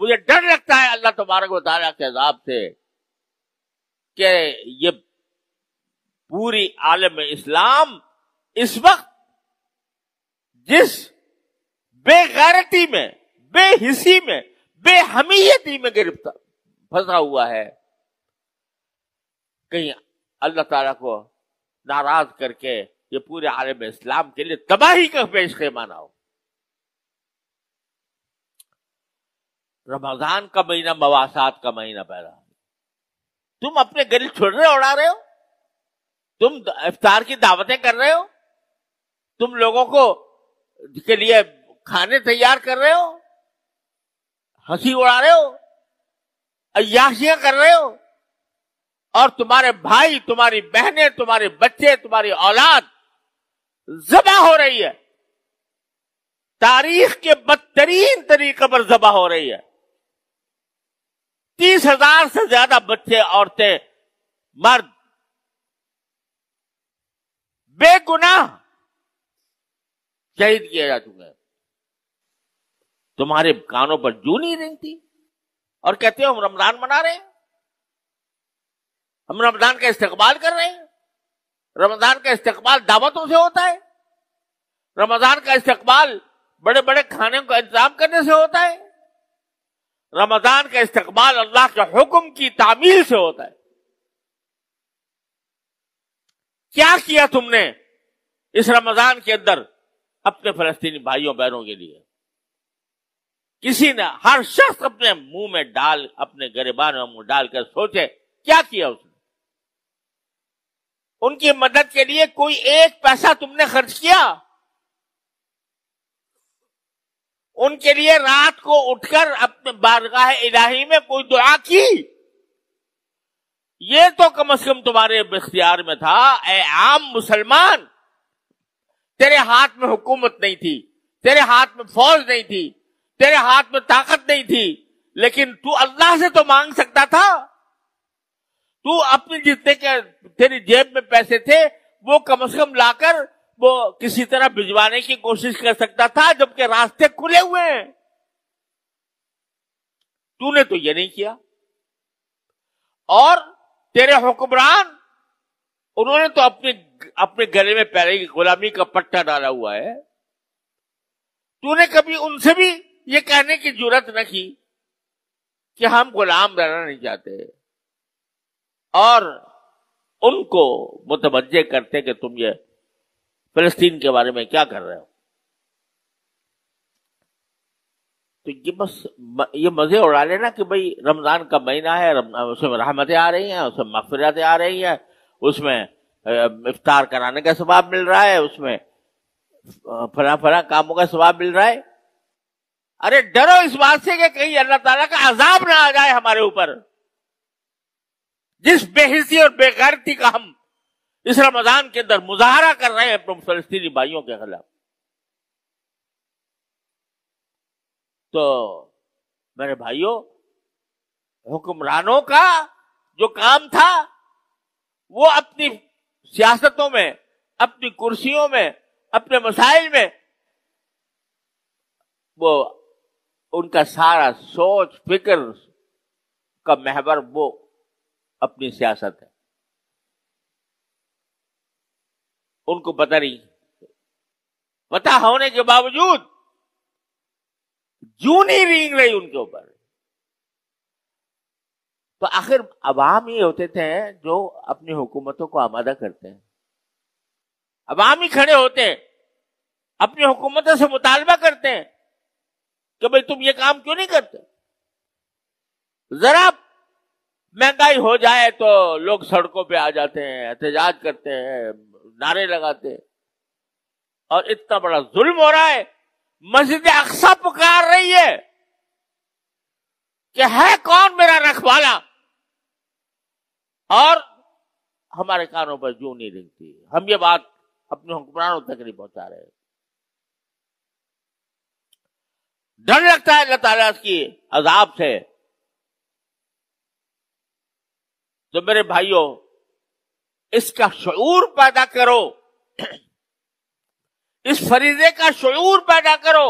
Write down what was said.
مجھے ڈر لگتا ہے اللہ تبارک و تعالیٰ کے عذاب سے کہ یہ پوری عالم اسلام اس وقت جس بے غیرتی میں، بے حسی میں، بے حمیتی میں گرفتار پھنسا ہوا ہے، کہیں اللہ تعالیٰ کو ناراض کر کے یہ پورے عالم اسلام کے لیے تباہی کا پیش خیمہ نہ ہو۔ رمضان کا مہینہ مواسات کا مہینہ پیدا، تم اپنے گلی چھوڑنے اڑا رہے ہو، تم افطار کی دعوتیں کر رہے ہو، تم لوگوں کو کے لیے کھانے تیار کر رہے ہو، ہنسی اڑا رہے ہو، عیاشیاں کر رہے ہو، اور تمہارے بھائی، تمہاری بہنیں، تمہارے بچے، تمہاری اولاد ذبح ہو رہی ہے، تاریخ کے بدترین طریقے پر ذبح ہو رہی ہے۔ 30,000 سے زیادہ بچے، عورتیں، مرد بے گناہ شہید کیے جا چکے ہیں۔ تمہارے کانوں پر جوں نہیں رنگتی اور کہتے ہو ہم رمضان منا رہے ہیں، ہم رمضان کا استقبال کر رہے ہیں۔ رمضان کا استقبال دعوتوں سے ہوتا ہے، رمضان کا استقبال بڑے بڑے کھانے کا انتظام کرنے سے ہوتا ہے، رمضان کا استقبال اللہ کے حکم کی تعمیل سے ہوتا ہے۔ کیا کیا تم نے اس رمضان کے اندر اپنے فلسطینی بھائیوں بہنوں کے لیے؟ کسی نے، ہر شخص اپنے منہ میں ڈال، اپنے گریبان میں منہ ڈال کر سوچے کیا کیا اس نے؟ ان کی مدد کے لیے کوئی ایک پیسہ تم نے خرچ کیا؟ ان کے لیے رات کو اٹھ کر اپنے بارگاہ الہی میں کوئی دعا کی؟ یہ تو کم از کم تمہارے اختیار میں تھا۔ اے عام مسلمان، تیرے ہاتھ میں حکومت نہیں تھی، تیرے ہاتھ میں فوج نہیں تھی، تیرے ہاتھ میں طاقت نہیں تھی، لیکن تو اللہ سے تو مانگ سکتا تھا۔ تو اپنے جتنے کے تیری جیب میں پیسے تھے وہ کم از کم لا کر وہ کسی طرح بھجوانے کی کوشش کر سکتا تھا، جبکہ راستے کھلے ہوئے ہیں۔ تو نے تو یہ نہیں کیا۔ اور تیرے حکمران، انہوں نے تو اپنے گلے میں پہلے کی غلامی کا پٹا ڈالا ہوا ہے۔ تو نے کبھی ان سے بھی یہ کہنے کی جرات نہ کی کہ ہم غلام رہنا نہیں چاہتے، اور ان کو متوجہ کرتے کہ تم یہ فلسطین کے بارے میں کیا کر رہے ہو۔ تو یہ بس یہ مزے اڑا لینا کہ بھئی رمضان کا مہینہ ہے، اس میں رحمتیں آ رہی ہیں، اس میں مغفرتیں آ رہی ہیں، اس میں افطار کرانے کا ثواب مل رہا ہے، اس میں فلاں کاموں کا ثواب مل رہا ہے۔ ارے ڈرو اس بات سے کہ کہیں اللہ تعالیٰ کا عذاب نہ آ جائے ہمارے اوپر، جس بے حسی اور بے غیرتی کا ہم اس رمضان کے اندر مظاہرہ کر رہے ہیں اپنے فلسطینی بھائیوں کے خلاف۔ تو میرے بھائیوں، حکمرانوں کا جو کام تھا وہ اپنی سیاستوں میں، اپنی کرسیوں میں، اپنے مسائل میں، وہ ان کا سارا سوچ فکر کا محور وہ اپنی سیاست ہے۔ ان کو پتہ نہیں، پتہ ہونے کے باوجود جوں نہیں رینگ رہی ان کے اوپر۔ تو آخر عوام ہی ہوتے تھے جو اپنی حکومتوں کو آمادہ کرتے ہیں، عوام ہی کھڑے ہوتے ہیں، اپنی حکومتوں سے مطالبہ کرتے ہیں کہ بھئی تم یہ کام کیوں نہیں کرتے؟ ذرا مہنگائی ہو جائے تو لوگ سڑکوں پہ آ جاتے ہیں، احتجاج کرتے ہیں، نعرے لگاتے ہیں، اور اتنا بڑا ظلم ہو رہا ہے، مسجد اقصی پکار رہی ہے کہ ہے کون میرا رکھوالا، اور ہمارے کانوں پر جوں نہیں رنگتی۔ ہم یہ بات اپنے حکمرانوں تک نہیں پہنچا رہے۔ ڈر لگتا ہے اللہ تعالیٰ کی عذاب سے۔ تو میرے بھائیوں، اس کا شعور پیدا کرو، اس فریضے کا شعور پیدا کرو۔